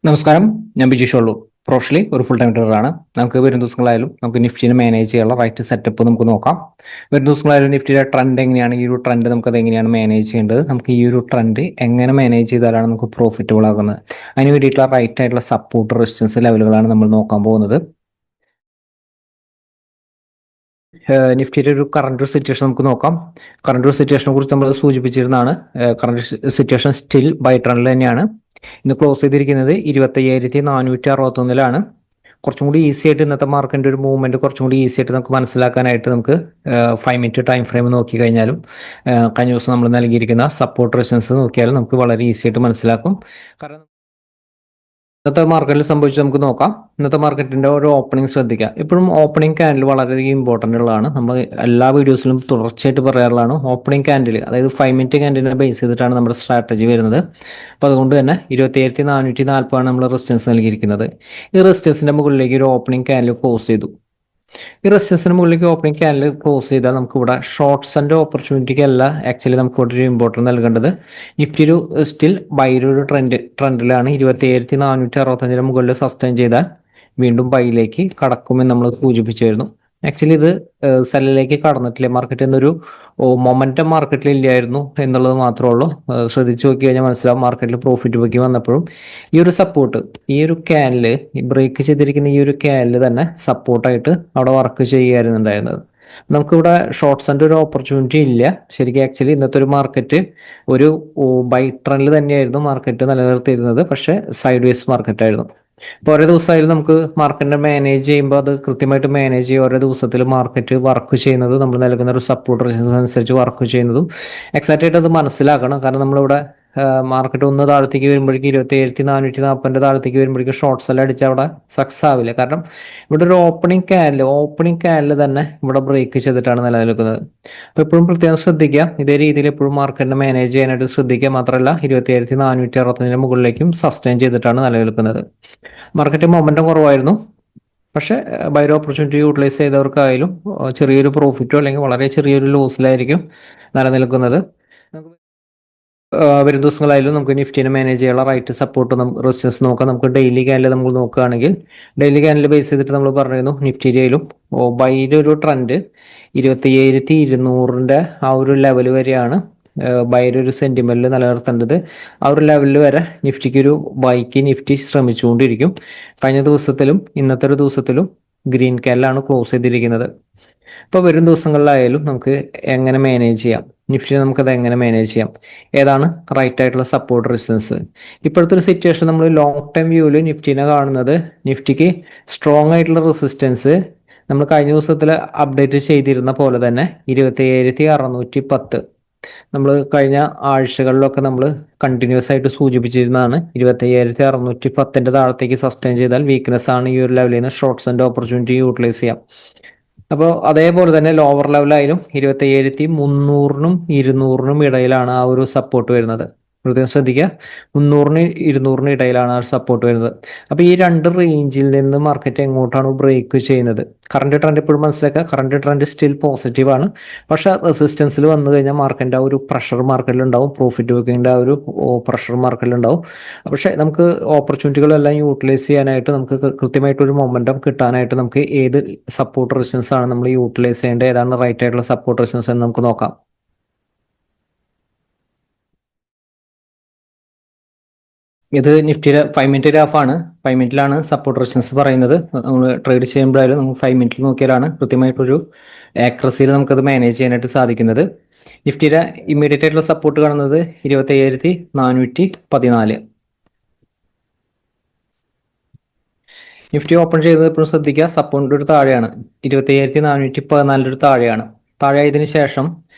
നമസ്കാരം. ഞാൻ ബിജീഷ് ഉള്ളൂ. പ്രൊഫഷണലി ഒരു ഫുൾ ടൈം ട്രേഡറാണ്. നമുക്ക് വരും ദിവസങ്ങളായാലും നമുക്ക് നിഫ്റ്റിനെ മാനേജ് ചെയ്യാനുള്ള റൈറ്റ് സെറ്റപ്പ് നമുക്ക് നോക്കാം. വരും ദിവസങ്ങളായാലും നിഫ്റ്റിയുടെ ട്രെൻഡ് എങ്ങനെയാണ്, ഈ ഒരു ട്രെൻഡ് നമുക്കത് എങ്ങനെയാണ് മാനേജ് ചെയ്യേണ്ടത്, നമുക്ക് ഈ ഒരു ട്രെൻഡ് എങ്ങനെ മാനേജ് ചെയ്താലാണ് നമുക്ക് പ്രോഫിറ്റബിൾ ആകുന്നത്, അതിന് വേണ്ടിയിട്ടുള്ള റൈറ്റ് ആയിട്ടുള്ള സപ്പോർട്ട് റെസിസ്റ്റൻസ് ലെവലുകളാണ് നമ്മൾ നോക്കാൻ പോകുന്നത്. നിഫ്റ്റിയുടെ ഒരു കറണ്ട് സിറ്റുവേഷൻ നമുക്ക് നോക്കാം. കറണ്ട് സിറ്റുവേഷനെ കുറിച്ച് നമ്മൾ സൂചിപ്പിച്ചിരുന്നതാണ്. കറണ്ട് സിറ്റുവേഷൻ സ്റ്റിൽ ബൈ ട്രെൻഡിൽ തന്നെയാണ്. ഇന്ന് ക്ലോസ് ചെയ്തിരിക്കുന്നത് 25,461 കുറച്ചും കൂടി ഈസി ആയിട്ട് ഇന്നത്തെ മാർക്കറ്റിന്റെ ഒരു മൂവ്മെന്റ് കുറച്ചും കൂടി ഈസി ആയിട്ട് നമുക്ക് മനസ്സിലാക്കാനായിട്ട് നമുക്ക് 5 മിനിറ്റ് ടൈം ഫ്രെയിം നോക്കി കഴിഞ്ഞാലും കഴിഞ്ഞ ദിവസം നമ്മൾ നൽകിയിരിക്കുന്ന സപ്പോർട്ട് റെസിസ്റ്റൻസ് നോക്കിയാലും നമുക്ക് വളരെ ഈസി ആയിട്ട് മനസ്സിലാക്കും. കാരണം ഇന്നത്തെ മാർക്കറ്റിൽ സംഭവിച്ച് നമുക്ക് നോക്കാം. ഇന്നത്തെ മാർക്കറ്റിന്റെ ഒരു ഓപ്പണിംഗ് ശ്രദ്ധിക്കുക. ഇപ്പോഴും ഓപ്പണിംഗ് ക്യാൻഡിൽ വളരെയധികം ഇമ്പോർട്ടൻ്റ് ഉള്ളതാണ്. നമ്മൾ എല്ലാ വീഡിയോസിലും തുടർച്ചയായിട്ട് പറയാറുള്ളതാണ്. ഓപ്പണിംഗ് ക്യാൻഡിൽ, അതായത് 5 മിനിറ്റ് ക്യാൻഡിലിനെ ബേസ് ചെയ്തിട്ടാണ് നമ്മുടെ സ്ട്രാറ്റജി വരുന്നത്. അപ്പോൾ അതുകൊണ്ട് തന്നെ 27,440 നമ്മൾ റെസിസ്റ്റൻസ് നൽകിയിരിക്കുന്നത്. ഈ റെസിസ്റ്റൻസിന്റെ മുകളിലേക്ക് ഒരു ഓപ്പണിംഗ് ക്യാൻഡിൽ ക്ലോസ് ചെയ്തു. ഈ റെസിസ്റ്റൻസിന് മുകളിലേക്ക് ഓപ്പണിംഗ് ക്യാൻഡിൽ ക്ലോസ് ചെയ്താൽ നമുക്ക് ഇവിടെ ഷോർട്ട്സ് ആൻഡ് ഓപ്പർച്യൂണിറ്റിക്ക് അല്ല ആക്ച്വലി നമുക്ക് ഇവിടെ ഒരു ഇമ്പോർട്ടൻസ് നൽകേണ്ടത്. നിഫ്റ്റി ഒരു സ്റ്റിൽ ബൈയുടെ ഒരു ട്രെൻഡിലാണ്. 27,465 മുകളിൽ സസ്റ്റെയിൻ ചെയ്താൽ വീണ്ടും ബൈയിലേക്ക് കടക്കുമെന്ന് നമ്മൾ സൂചിപ്പിച്ചായിരുന്നു. ആക്ച്വലി ഇത് സെല്ലിലേക്ക് കടന്നിട്ടില്ല. മാർക്കറ്റ് എന്നൊരു മൊമെന്റം മാർക്കറ്റിൽ ഇല്ലായിരുന്നു എന്നുള്ളത് മാത്രമേ ഉള്ളൂ. ശ്രദ്ധിച്ചു നോക്കി കഴിഞ്ഞാൽ മനസ്സിലാവും. മാർക്കറ്റിൽ പ്രോഫിറ്റ് ബുക്കി വന്നപ്പോഴും ഈ ഒരു സപ്പോർട്ട്, ഈ ഒരു ക്യാനില് ബ്രേക്ക് ചെയ്തിരിക്കുന്ന ഈ ഒരു ക്യാനില് തന്നെ സപ്പോർട്ടായിട്ട് അവിടെ വർക്ക് ചെയ്യാറുണ്ടായിരുന്നത്. നമുക്കിവിടെ ഷോർട്ട്സ് ആൻഡ് ഒരു ഓപ്പർച്യൂണിറ്റി ഇല്ല. ശരിക്കും ആക്ച്വലി ഇന്നത്തെ ഒരു മാർക്കറ്റ് ഒരു ബൈ ട്രെൻഡിൽ തന്നെയായിരുന്നു മാർക്കറ്റ് നിലനിർത്തിയിരുന്നത്. പക്ഷേ സൈഡ് വേസ് മാർക്കറ്റ് ആയിരുന്നു. ഇപ്പോൾ ഓരോ ദിവസമായാലും നമുക്ക് മാർക്കറ്റിനെ മാനേജ് ചെയ്യുമ്പോൾ അത് കൃത്യമായിട്ട് മാനേജ് ചെയ്യുക. ഓരോ ദിവസത്തിൽ മാർക്കറ്റ് വർക്ക് ചെയ്യുന്നത് നമ്മൾ നൽകുന്ന ഒരു സപ്പോർട്ട് റെസിസ്റ്റൻസ് അനുസരിച്ച് വർക്ക് ചെയ്യുന്നതും എക്സാക്റ്റ് ആയിട്ട് അത് മനസ്സിലാക്കണം. കാരണം നമ്മളിവിടെ മാർക്കറ്റ് ഒന്ന് താഴത്തേക്ക് വരുമ്പോഴേക്കും 27,440 താഴത്തേക്ക് വരുമ്പോഴേക്കും ഷോർട്ട് സെൽ അടിച്ച് അവിടെ സക്സസ് ആവില്ല. കാരണം ഇവിടെ ഒരു ഓപ്പണിംഗ് ക്യാനിൽ തന്നെ ഇവിടെ ബ്രേക്ക് ചെയ്തിട്ടാണ് നിലനിൽക്കുന്നത്. അപ്പോൾ എപ്പോഴും പ്രത്യേകം ശ്രദ്ധിക്കുക. ഇതേ രീതിയിൽ എപ്പോഴും മാർക്കറ്റിനെ മാനേജ് ചെയ്യാനായിട്ട് ശ്രദ്ധിക്കുക. മാത്രമല്ല 27,465 മുകളിലേക്കും സസ്റ്റെയിൻ ചെയ്തിട്ടാണ് നിലനിൽക്കുന്നത്. മാർക്കറ്റ് മൊമെന്റം കുറവായിരുന്നു. പക്ഷേ ബൈ ഓപ്പർച്യൂണിറ്റി യൂട്ടിലൈസ് ചെയ്തവർക്കായാലും ചെറിയൊരു പ്രോഫിറ്റോ അല്ലെങ്കിൽ വളരെ ചെറിയൊരു ലോസിലായിരിക്കും നിലനിൽക്കുന്നത്. വരും ദിവസങ്ങളായാലും നമുക്ക് നിഫ്റ്റിനെ മാനേജ് ചെയ്യാനുള്ള റൈറ്റ് സപ്പോർട്ട് റെസിസ്റ്റൻസ് നോക്കാം. നമുക്ക് ഡെയിലി ക്യാനിൽ നമ്മൾ നോക്കുകയാണെങ്കിൽ ഡെയിലി ക്യാനിൽ ബേസ് ചെയ്തിട്ട് നമ്മൾ പറഞ്ഞിരുന്നു നിഫ്റ്റിയിലും ബൈയുടെ ഒരു ട്രെൻഡ് 27,200 ആ ഒരു ലെവൽ വരെയാണ് ബൈയുടെ ഒരു സെന്റിമെന്റിൽ നിലനിർത്തേണ്ടത്. ആ ഒരു ലെവലിൽ വരെ നിഫ്റ്റി ശ്രമിച്ചുകൊണ്ടിരിക്കും. കഴിഞ്ഞ ദിവസത്തിലും ഇന്നത്തെ ഒരു ദിവസത്തിലും ഗ്രീൻ ക്യാനിലാണ് ക്ലോസ് ചെയ്തിരിക്കുന്നത്. ഇപ്പോൾ വരും ദിവസങ്ങളിലായാലും നമുക്ക് എങ്ങനെ മാനേജ് ചെയ്യാം, നിഫ്റ്റിനെ നമുക്കത് എങ്ങനെ മാനേജ് ചെയ്യാം, ഏതാണ് റൈറ്റ് ആയിട്ടുള്ള സപ്പോർട്ട് റെസിസ്റ്റൻസ്. ഇപ്പോഴത്തെ ഒരു സിറ്റുവേഷൻ നമ്മൾ ലോങ് ടൈം വ്യൂവിൽ നിഫ്റ്റിനെ കാണുന്നത്, നിഫ്റ്റിക്ക് സ്ട്രോങ് ആയിട്ടുള്ള റെസിസ്റ്റൻസ് നമ്മൾ കഴിഞ്ഞ ദിവസത്തിൽ അപ്ഡേറ്റ് ചെയ്തിരുന്ന പോലെ തന്നെ 27,610 നമ്മൾ കഴിഞ്ഞ ആഴ്ചകളിലൊക്കെ നമ്മൾ കണ്ടിന്യൂസ് ആയിട്ട് സൂചിപ്പിച്ചിരുന്നതാണ്. 27,610 താഴത്തേക്ക് സസ്റ്റെയിൻ ചെയ്താൽ വീക്ക്നെസ് ആണ്. ഈ ഒരു ലെവലിൽ നിന്ന് ഷോർട്ട്സ് ആൻഡ് ഓപ്പർച്യൂണിറ്റി യൂട്ടിലൈസ് ചെയ്യാം. അപ്പോൾ അതേപോലെ തന്നെ ലോവർ ലെവലായാലും 27,300-നും 200-നും ഇടയിലാണ് ആ ഒരു സപ്പോർട്ട് വരുന്നത്. പ്രത്യേകം ശ്രദ്ധിക്കുക, 300-നും 200-നും ഇടയിലാണ് ആ സപ്പോർട്ട് വരുന്നത്. അപ്പോൾ ഈ രണ്ട് റേഞ്ചിൽ നിന്ന് മാർക്കറ്റ് എങ്ങോട്ടാണ് ബ്രേക്ക് ചെയ്യുന്നത്. കറണ്ട് ട്രെൻഡ് എപ്പോഴും മനസ്സിലാക്കുക. കറണ്ട് ട്രെൻഡ് സ്റ്റിൽ പോസിറ്റീവ് ആണ്. പക്ഷെ റെസിസ്റ്റൻസിൽ വന്നു കഴിഞ്ഞാൽ മാർക്കറ്റിന്റെ ആ ഒരു പ്രഷർ മാർക്കറ്റിലുണ്ടാവും. പ്രോഫിറ്റ് ബുക്കിങ്ങിന്റെ ആ ഒരു പ്രഷർ മാർക്കറ്റിലുണ്ടാവും. പക്ഷെ നമുക്ക് ഓപ്പർച്യൂണിറ്റികളെല്ലാം യൂട്ടിലൈസ് ചെയ്യാനായിട്ട്, നമുക്ക് കൃത്യമായിട്ട് ഒരു മൊമെന്റം കിട്ടാനായിട്ട് നമുക്ക് ഏത് സപ്പോർട്ട് റെസിസ്റ്റൻസ് ആണ് നമ്മൾ യൂട്ടിലൈസ് ചെയ്യേണ്ടത്, ഏതാണ് റൈറ്റ് ആയിട്ടുള്ള സപ്പോർട്ട് റെസിസ്റ്റൻസ് എന്ന് നമുക്ക് നോക്കാം. ഇത് നിഫ്റ്റിയുടെ 5 മിനിറ്റ് ഗ്രാഫാണ്. 5 മിനിറ്റിലാണ് സപ്പോർട്ട് റെസിസ്റ്റൻസ് പറയുന്നത്. നമ്മൾ ട്രേഡ് ചെയ്യുമ്പോഴായാലും നമുക്ക് 5 മിനിറ്റിൽ നോക്കിയാലാണ് കൃത്യമായിട്ടൊരു ആക്യുറസിയിൽ നമുക്കത് മാനേജ് ചെയ്യാനായിട്ട് സാധിക്കുന്നത്. നിഫ്റ്റിയുടെ ഇമ്മീഡിയറ്റ് ആയിട്ടുള്ള സപ്പോർട്ട് കാണുന്നത് 27,414. നിഫ്റ്റി ഓപ്പൺ ചെയ്തത് എപ്പോഴും ശ്രദ്ധിക്കുക, സപ്പോർട്ടിൻ്റെ ഒരു താഴെയാണ്. 27,414 ഒരു താഴെയാണ്. താഴെയായതിനു ശേഷം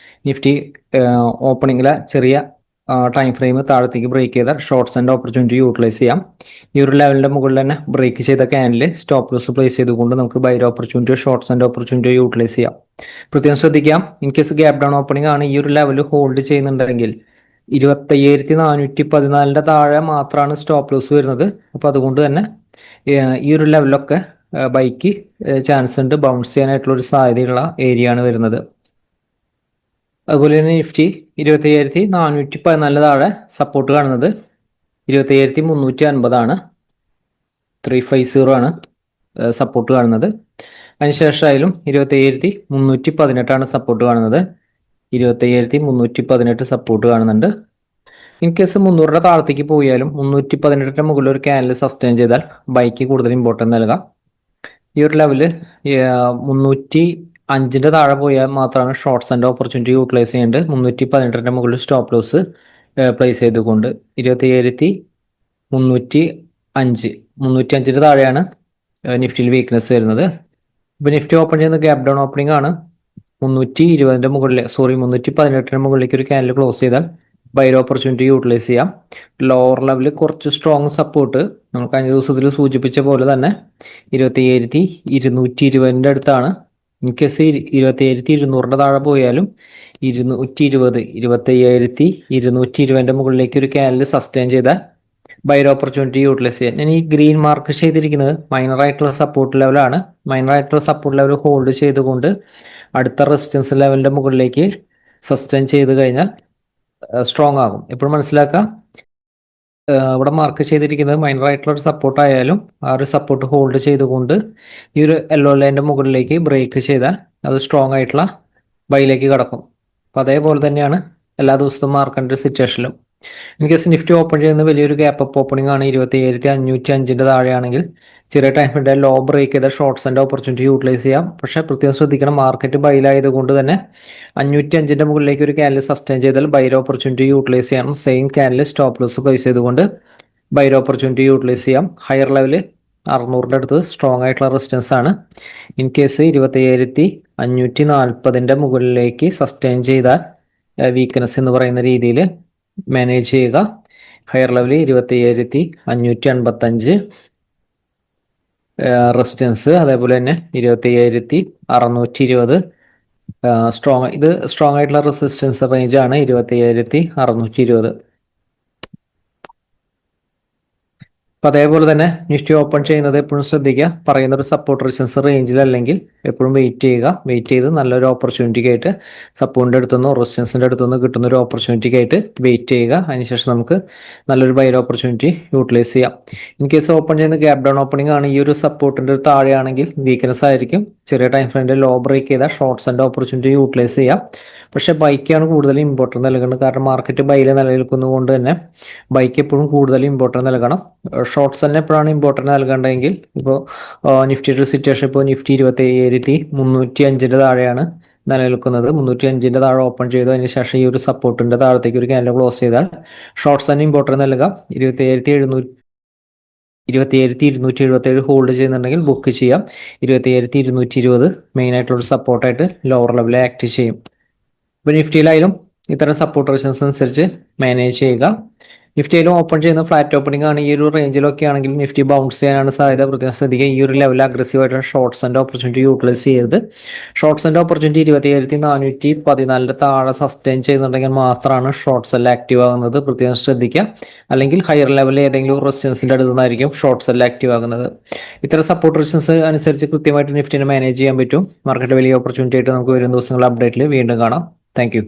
നിഫ്റ്റി ഓപ്പണിങ്ങിലെ ചെറിയ ടൈം ഫ്രെയിം താഴത്തേക്ക് ബ്രേക്ക് ചെയ്താൽ ഷോർട്ട്സ് ആൻഡ് ഓപ്പർച്യൂണിറ്റി യൂട്ടിലൈസ് ചെയ്യാം. ഈ ഒരു ലെവലിന്റെ മുകളിൽ തന്നെ ബ്രേക്ക് ചെയ്ത ക്യാനിൽ സ്റ്റോപ്പ് ലോസ് പ്ലേസ് ചെയ്തുകൊണ്ട് നമുക്ക് buy opportunity shorts and opportunity utilise ചെയ്യാം. പ്രത്യേകം ശ്രദ്ധിക്കാം, in case gap down opening ആണ് ഈ ഒരു ലെവൽ ഹോൾഡ് ചെയ്യുന്നുണ്ടെങ്കിൽ 27,414 താഴെ മാത്രമാണ് സ്റ്റോപ്പ് ലോസ് വരുന്നത്. അപ്പോൾ അതുകൊണ്ട് തന്നെ ഈ ഒരു ലെവലിലൊക്കെ ബൈക്ക് ചാൻസ് ഉണ്ട്, ബൗൺസ് ചെയ്യാനായിട്ടുള്ള ഒരു സാധ്യതയുള്ള ഏരിയ ആണ് വരുന്നത്. അതുപോലെ തന്നെ നിഫ്റ്റി 27,414 താഴെ സപ്പോർട്ട് കാണുന്നത് 27,350 ആണ്. 350 ആണ് സപ്പോർട്ട് കാണുന്നത്. അതിനുശേഷമായാലും 27,318 സപ്പോർട്ട് കാണുന്നത്. 27,318 സപ്പോർട്ട് കാണുന്നുണ്ട്. ഇൻ കേസ് 300 താഴത്തേക്ക് പോയാലും 318 മുകളിൽ ഒരു ക്യാനൽ സസ്റ്റെയിൻ ചെയ്താൽ ബൈക്ക് കൂടുതൽ ഇമ്പോർട്ടൻസ് നൽകാം. ഈ ഒരു ലെവല് 305 താഴെ പോയാൽ മാത്രമാണ് ഷോർട്ട്സ് ആൻഡ് ഓപ്പർച്യൂണിറ്റി യൂട്ടിലൈസ് ചെയ്യേണ്ടത്. 318 മുകളിൽ സ്റ്റോപ്പ് ലോസ് പ്ലേസ് ചെയ്തുകൊണ്ട് 27,305 താഴെയാണ് നിഫ്റ്റിയിൽ വീക്ക്നെസ് വരുന്നത്. ഇപ്പൊ നിഫ്റ്റി ഓപ്പൺ ചെയ്യുന്ന ഗ്യാപ് ഡൗൺ ഓപ്പണിംഗ് ആണ്. 318 മുകളിലേക്ക് ഒരു ക്യാൻഡിൽ ക്ലോസ് ചെയ്താൽ ബൈ ഓപ്പർച്യൂണിറ്റി യൂട്ടിലൈസ് ചെയ്യാം. ലോവർ ലെവലിൽ കുറച്ച് സ്ട്രോങ് സപ്പോർട്ട് നമ്മൾ കഴിഞ്ഞ ദിവസത്തിൽ സൂചിപ്പിച്ച പോലെ തന്നെ 27,220 അടുത്താണ്. ഇൻ കേസ് 27,200 താഴെ പോയാലും 27,220 മുകളിലേക്ക് ഒരു ക്യാൻഡിൽ സസ്റ്റെയിൻ ചെയ്താൽ ബൈ ഓപ്പർച്യൂണിറ്റി യൂട്ടിലൈസ് ചെയ്യാം. ഞാൻ ഈ ഗ്രീൻ മാർക്ക് ചെയ്തിരിക്കുന്നത് മൈനർ ആയിട്ടുള്ള സപ്പോർട്ട് ലെവലാണ്. മൈനർ ആയിട്ടുള്ള സപ്പോർട്ട് ലെവൽ ഹോൾഡ് ചെയ്തുകൊണ്ട് അടുത്ത റെസിസ്റ്റൻസ് ലെവലിന്റെ മുകളിലേക്ക് സസ്റ്റെയിൻ ചെയ്ത് കഴിഞ്ഞാൽ സ്ട്രോങ് ആകും. എപ്പോഴും മനസ്സിലാക്കുക, ഇവിടെ മാർക്ക് ചെയ്തിരിക്കുന്നത് മൈനർ ആയിട്ടുള്ള ഒരു സപ്പോർട്ട് ആയാലും ആ ഒരു സപ്പോർട്ട് ഹോൾഡ് ചെയ്തുകൊണ്ട് ഈ ഒരു യെല്ലോ ലൈനിന്റെ മുകളിലേക്ക് ബ്രേക്ക് ചെയ്താൽ അത് സ്ട്രോങ് ആയിട്ടുള്ള ബൈയിലേക്ക് കടക്കും. അപ്പം അതേപോലെ തന്നെയാണ് എല്ലാ ദിവസവും മാർക്കേണ്ട ഒരു സിറ്റുവേഷനിലും. ഇൻ കേസ് നിഫ്റ്റി ഓപ്പൺ ചെയ്യുന്ന വലിയൊരു ഗ്യാപ്പ് അപ്പ് ഓപ്പണിംഗ് ആണ്. 27,505 താഴെയാണെങ്കിൽ ചെറിയ ടൈം ഫ്രെയിമിന്റെ ലോ ബ്രേക്ക് ചെയ്ത ഷോർട്ട്സ് ആൻഡ് ഓപ്പർച്യൂണിറ്റി യൂട്ടിലൈസ് ചെയ്യാം. പക്ഷേ പ്രത്യേകം ശ്രദ്ധിക്കണം, മാർക്കറ്റ് ബൈലായതുകൊണ്ട് തന്നെ 505 മുകളിലേക്ക് ഒരു ക്യാൻഡിൽ സസ്റ്റെയിൻ ചെയ്താൽ ബൈ ഓപ്പർച്യൂണിറ്റി യൂട്ടിലൈസ് ചെയ്യണം. Same candle stop loss place ചെയ്തുകൊണ്ട് ബൈ ഓപ്പർച്യൂണിറ്റി യൂട്ടിലൈസ് ചെയ്യാം. ഹയർ ലെവല് 600 അടുത്ത് സ്ട്രോങ് ആയിട്ടുള്ള റെസിസ്റ്റൻസ് ആണ്. ഇൻ കേസ് 27,540 മുകളിലേക്ക് സസ്റ്റെയിൻ ചെയ്താൽ വീക്ക്നെസ് എന്ന് പറയുന്ന രീതിയിൽ മാനേജ് ചെയ്യുക. ഹയർ ലെവലിൽ 27,585 റെസിസ്റ്റൻസ്, അതേപോലെ തന്നെ 27,620 സ്ട്രോങ് ആയിട്ടുള്ള റെസിസ്റ്റൻസ് റേഞ്ച് ആണ് 27,620. അപ്പം അതേപോലെ തന്നെ നിഫ്റ്റി ഓപ്പൺ ചെയ്യുന്നത് എപ്പോഴും ശ്രദ്ധിക്കുക, പറയുന്ന ഒരു സപ്പോർട്ട് റെസിസ്റ്റൻസ് റേഞ്ചിലല്ലെങ്കിൽ എപ്പോഴും വെയിറ്റ് ചെയ്ത് നല്ലൊരു ഓപ്പർച്യൂണിറ്റിക്ക് ആയിട്ട് സപ്പോർട്ടിൻ്റെ അടുത്തുനിന്നോ റെസിസ്റ്റൻസിൻ്റെ അടുത്തുനിന്ന് കിട്ടുന്ന ഒരു ഓപ്പർച്യൂണിറ്റിക്ക് ആയിട്ട് വെയിറ്റ് ചെയ്യുക. അതിനുശേഷം നമുക്ക് നല്ലൊരു ബൈ ഓപ്പർച്യൂണിറ്റി യൂട്ടിലൈസ് ചെയ്യാം. ഇൻ കേസ് ഓപ്പൺ ചെയ്യുന്ന ഗ്യാപ് ഡൗൺ ഓപ്പണിംഗ് ആണ്. ഈ ഒരു സപ്പോർട്ടിൻ്റെ താഴെയാണെങ്കിൽ വീക്ക്നെസ് ആയിരിക്കും. ചെറിയ ടൈം ഫ്രെയിമിൻ്റെ ലോ ബ്രേക്ക് ചെയ്താൽ ഷോർട്ട്സ് ആൻഡ് ഓപ്പർച്യൂണിറ്റി യൂട്ടിലൈസ് ചെയ്യാം. പക്ഷേ ബൈക്കാണ് കൂടുതൽ ഇമ്പോർട്ടൻസ് നൽകുന്നത്. കാരണം മാർക്കറ്റ് ബൈയിൽ നിലനിൽക്കുന്നതുകൊണ്ട് തന്നെ ബൈക്ക് എപ്പോഴും കൂടുതൽ ഇമ്പോർട്ടൻസ് നൽകണം. ഷോർട്ട്സ് തന്നെ എപ്പോഴാണ് ഇമ്പോർട്ടൻസ് നൽകേണ്ടതെങ്കിൽ ഇപ്പോൾ നിഫ്റ്റിയുടെ സിറ്റുവേഷൻ ഇപ്പോൾ നിഫ്റ്റി 27,305 താഴെയാണ് നിലനിൽക്കുന്നത്. 305 താഴെ ഓപ്പൺ ചെയ്തു. അതിനുശേഷം ഈ ഒരു സപ്പോർട്ടിന്റെ താഴത്തേക്ക് ഒരു ക്യാൻഡിൽ ക്ലോസ് ചെയ്താൽ ഷോർട്ട്സ് തന്നെ ഇമ്പോർട്ടൻസ് നൽകാം. 27,277 ഹോൾഡ് ചെയ്യുന്നുണ്ടെങ്കിൽ ബുക്ക് ചെയ്യാം. 27,220 മെയിൻ ആയിട്ടുള്ള ഒരു സപ്പോർട്ടായിട്ട് ലോവർ ലെവലിൽ ആക്ട് ചെയ്യും. ഇപ്പോൾ നിഫ്റ്റിയിലായാലും ഇത്തരം സപ്പോർട്ട് റെസിസ്റ്റൻസ് അനുസരിച്ച് മാനേജ് ചെയ്യുക. നിഫ്റ്റിയിലും ഓപ്പൺ ചെയ്യുന്ന ഫ്ലാറ്റ് ഓപ്പണിംഗ് ആണ്. ഈ ഒരു റേഞ്ചിലൊക്കെ ആണെങ്കിൽ നിഫ്റ്റി ബൗൺസ് ചെയ്യാനാണ് സാധ്യത. പ്രത്യേകം ശ്രദ്ധിക്കുക, ഈ ഒരു ലെവലിൽ അഗ്രസീവായിട്ട് ഷോർട്ട്സ് ആൻഡ് ഓപ്പർച്യൂണിറ്റി യൂട്ടിലൈസ് ചെയ്യരുത്. ഷോർട്ട്സ് ആൻഡ് ഓപ്പർച്യൂണിറ്റി 27,414 താഴെ സസ്റ്റെയിൻ ചെയ്യുന്നുണ്ടെങ്കിൽ മാത്രമാണ് ഷോർട്ട്സ് എല്ലാം ആക്റ്റീവ് ആകുന്നത്. പ്രത്യേകം ശ്രദ്ധിക്കുക. അല്ലെങ്കിൽ ഹയർ ലെവലിൽ ഏതെങ്കിലും റെസിസ്റ്റൻസിന്റെ അടുത്ത് നിന്നായിരിക്കും ഷോർട്ട്സ് എല്ലാം ആക്റ്റീവ് ആകുന്നത്. ഇത്തരം സപ്പോർട്ട് റെസിസ്റ്റൻസ് അനുസരിച്ച് കൃത്യമായിട്ട് നിഫ്റ്റിനെ മാനേജ് ചെയ്യാൻ പറ്റും. മാർക്കറ്റ് വലിയ ഓപ്പർച്യൂണിറ്റി ആയിട്ട് നമുക്ക് വരും ദിവസങ്ങളുടെ അപ്ഡേറ്റിൽ വീണ്ടും കാണാം. Thank you.